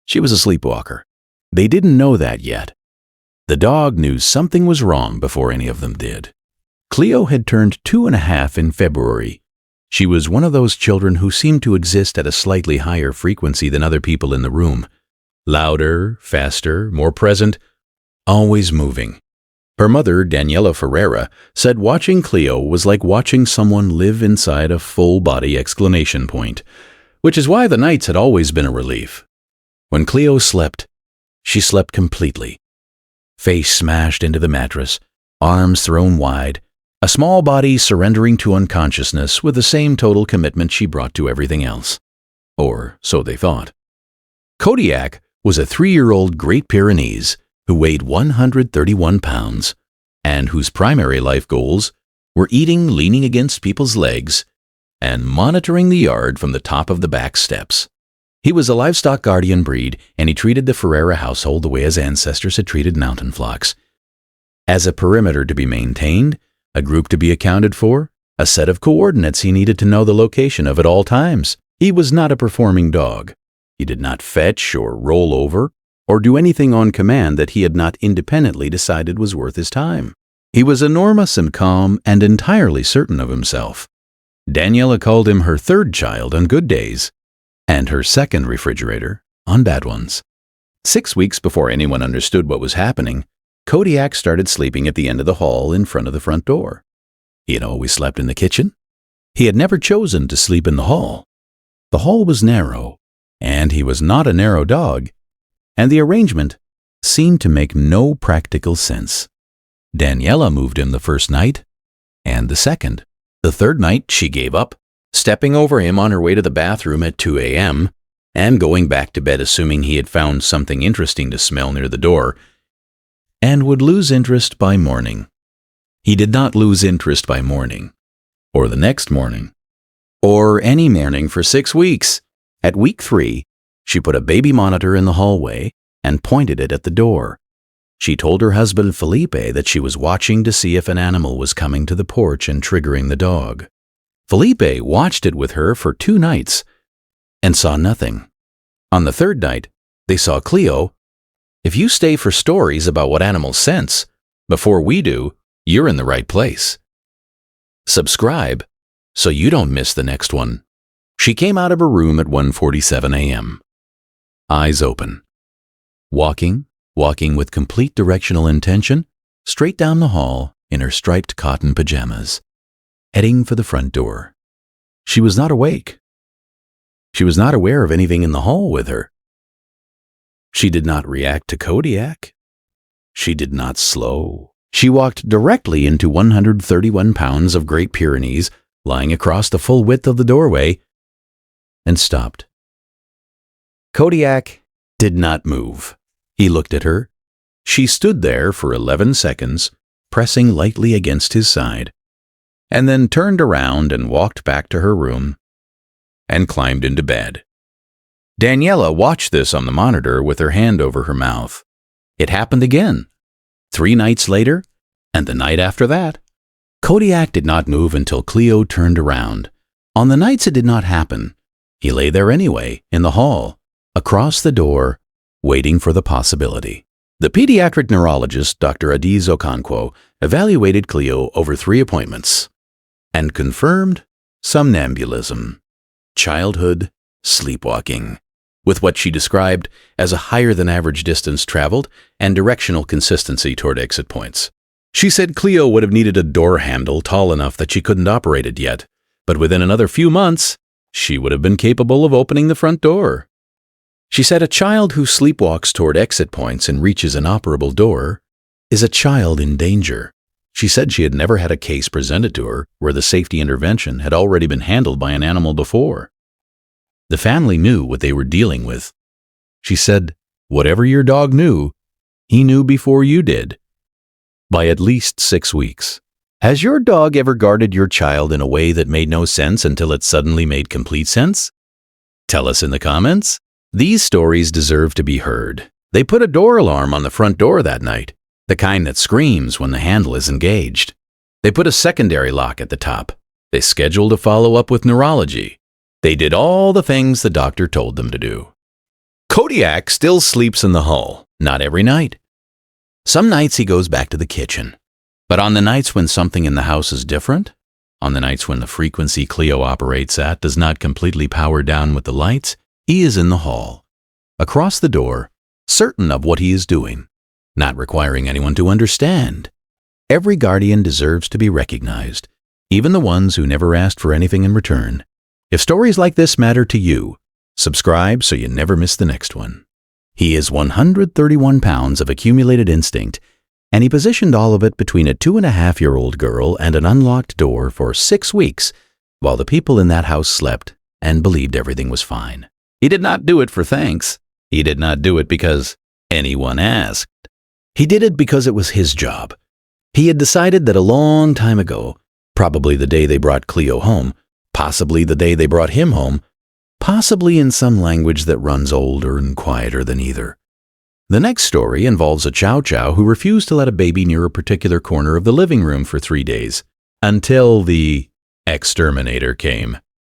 She was a sleepwalker. They didn't know that yet. The dog knew something was wrong before any of them did. Cleo had turned 2.5 in February. She was one of those children who seemed to exist at a slightly higher frequency than other people in the room. Louder, faster, more present, always moving. Her mother, Daniela Ferreira, said watching Cleo was like watching someone live inside a full-body exclamation point, which is why the nights had always been a relief. When Cleo slept, she slept completely. Face smashed into the mattress, arms thrown wide, a small body surrendering to unconsciousness with the same total commitment she brought to everything else. Or so they thought. Kodiak was a 3-year-old Great Pyrenees who weighed 131 pounds and whose primary life goals were eating leaning against people's legs and monitoring the yard from the top of the back steps. He was a livestock guardian breed, and he treated the Ferreira household the way his ancestors had treated mountain flocks. As a perimeter to be maintained, a group to be accounted for, a set of coordinates he needed to know the location of at all times. He was not a performing dog. He did not fetch or roll over or do anything on command that he had not independently decided was worth his time. He was enormous and calm and entirely certain of himself. Daniela called him her third child on good days and her second refrigerator on bad ones. 6 weeks before anyone understood what was happening, Kodiak started sleeping at the end of the hall in front of the front door. He had always slept in the kitchen. He had never chosen to sleep in the hall. The hall was narrow, and he was not a narrow dog, and the arrangement seemed to make no practical sense. Daniela moved him the first night, and the second. The third night she gave up, stepping over him on her way to the bathroom at 2 a.m., and going back to bed assuming he had found something interesting to smell near the door, and would lose interest by morning. He did not lose interest by morning, or the next morning, or any morning for 6 weeks. At week 3, she put a baby monitor in the hallway and pointed it at the door. She told her husband Felipe that she was watching to see if an animal was coming to the porch and triggering the dog. Felipe watched it with her for 2 nights and saw nothing. On the third night, they saw Cleo. If you stay for stories about what animals sense before we do, you're in the right place. Subscribe so you don't miss the next one. She came out of her room at 1:47 a.m. Eyes open. Walking with complete directional intention, straight down the hall in her striped cotton pajamas, heading for the front door. She was not awake. She was not aware of anything in the hall with her. She did not react to Kodiak. She did not slow. She walked directly into 131 pounds of Great Pyrenees lying across the full width of the doorway and stopped. Kodiak did not move. He looked at her. She stood there for 11 seconds, pressing lightly against his side, and then turned around and walked back to her room and climbed into bed. Daniela watched this on the monitor with her hand over her mouth. It happened again. 3 nights later, and the night after that. Kodiak did not move until Cleo turned around. On the nights it did not happen, he lay there anyway, in the hall, across the door, waiting for the possibility. The pediatric neurologist, Dr. Adiz Okonkwo, evaluated Cleo over 3 appointments and confirmed somnambulism, childhood sleepwalking, with what she described as a higher-than-average distance traveled and directional consistency toward exit points. She said Cleo would have needed a door handle tall enough that she couldn't operate it yet, but within another few months, she would have been capable of opening the front door. She said a child who sleepwalks toward exit points and reaches an operable door is a child in danger. She said she had never had a case presented to her where the safety intervention had already been handled by an animal before. The family knew what they were dealing with. She said, whatever your dog knew, he knew before you did, by at least 6 weeks. Has your dog ever guarded your child in a way that made no sense until it suddenly made complete sense? Tell us in the comments. These stories deserve to be heard. They put a door alarm on the front door that night, the kind that screams when the handle is engaged. They put a secondary lock at the top. They scheduled a follow-up with neurology. They did all the things the doctor told them to do. Kodiak still sleeps in the hall, not every night. Some nights he goes back to the kitchen. But on the nights when something in the house is different, on the nights when the frequency Cleo operates at does not completely power down with the lights, he is in the hall, across the door, certain of what he is doing, not requiring anyone to understand. Every guardian deserves to be recognized, even the ones who never asked for anything in return. If stories like this matter to you, subscribe so you never miss the next one. He is 131 pounds of accumulated instinct, and he positioned all of it between a 2.5-year-old girl and an unlocked door for 6 weeks while the people in that house slept and believed everything was fine. He did not do it for thanks. He did not do it because anyone asked. He did it because it was his job. He had decided that a long time ago, probably the day they brought Cleo home, possibly the day they brought him home, possibly in some language that runs older and quieter than either. The next story involves a chow chow who refused to let a baby near a particular corner of the living room for 3 days, until the exterminator came.